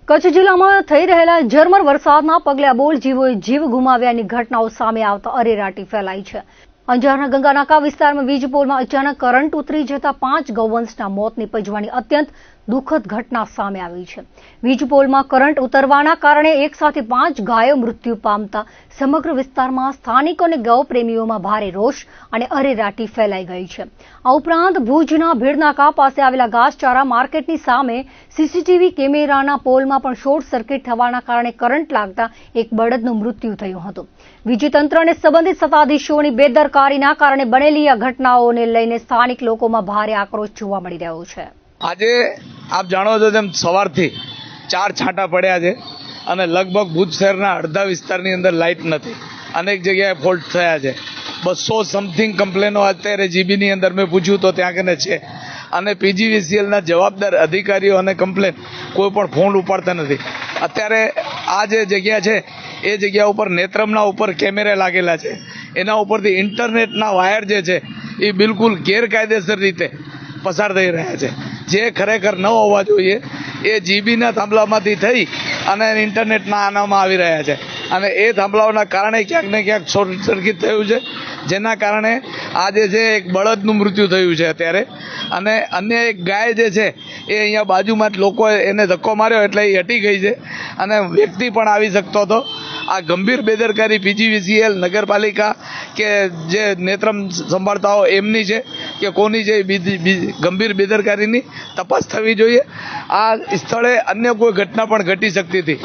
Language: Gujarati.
કચ્છ જિલ્લામાં થઈ રહેલા ઝરમર વરસાદના પગલે અબોલ જીવોએ જીવ ગુમાવ્યાની ઘટનાઓ સામે આવતા અરેરાટી ફેલાઈ છે। અંજારના ગંગાનાકા વિસ્તારમાં વીજ પોલમાં અચાનક કરંટ ઉતરી જતા 5 ગૌવંશના મોત નીપજવાની અત્યંત દુઃખદ ઘટના સામે આવી છે। વીજ પોલમાં કરંટ ઉતરવાના કારણે એક સાથે 5 ગાયો મૃત્યુ પામતા સમગ્ર વિસ્તારમાં સ્થાનિકો અને ગૌ પ્રેમીઓમાં ભારે રોષ અને અરેરાટી ફેલાઈ ગઈ છે। આ ઉપરાંત ભુજના ભીડનાકા પાસે આવેલા ઘાસચારા માર્કેટની સામે સીસીટીવી કેમેરાના પોલમાં પણ શોર્ટ સર્કિટ થવાના કારણે કરંટ લાગતા એક બળદનું મૃત્યુ થયું હતું। વીજતંત્ર અને સંબંધિત સત્તાધીશોની બેદરકારીના કારણે બનેલી આ ઘટનાઓને લઈને સ્થાનિક લોકોમાં ભારે આક્રોશ જોવા મળી રહ્યો છે। આજે આપ જાણો છો તેમ સવારથી 4 છાંટા પડ્યા છે અને લગભગ ભુજ શહેરના અડધા વિસ્તારની અંદર લાઇટ નથી। અનેક જગ્યાએ ફોલ્ટ થયા છે। 200 સમથિંગ કમ્પ્લેનો અત્યારે જીબીની અંદર મેં પૂછ્યું તો ત્યાં કને છે અને પીજીવીસીએલના જવાબદાર અધિકારીઓ અને કમ્પ્લેન કોઈ પણ ફોન ઉપાડતા નથી। અત્યારે આ જે જગ્યા છે એ જગ્યા ઉપર નેત્રમના ઉપર કેમેરા લાગેલા છે। એના ઉપરથી ઇન્ટરનેટના વાયર જે છે એ બિલકુલ ગેરકાયદેસર રીતે પસાર થઈ રહ્યા છે, જે ખરેખર ન હોવા જોઈએ। એ જીબીના થાંભલામાંથી થઈ અને ઇન્ટરનેટના આનામાં આવી રહ્યા છે અને એ થાંભલાઓના કારણે ક્યાંક ને ક્યાંક શોર્ટ સર્કિટ થયું છે, જેના કારણે આ જે છે એક બળદનું મૃત્યુ થયું છે અત્યારે। અને અન્ય એક ગાય જે છે એ અહીંયા બાજુમાં જ લોકોએ એને ધક્કો માર્યો એટલે એ હટી ગઈ છે અને વ્યક્તિ પણ આવી શકતો હતો। આ ગંભીર બેદરકારી પીજીવીસીએલ, નગરપાલિકા કે જે નેત્રમ સંભાળતા હોય એમની છે કે કોની છે, ગંભીર બેદરકારીની તપાસ થવી જોઈએ। આ સ્થળે અન્ય કોઈ ઘટના પણ ઘટી શકતી હતી।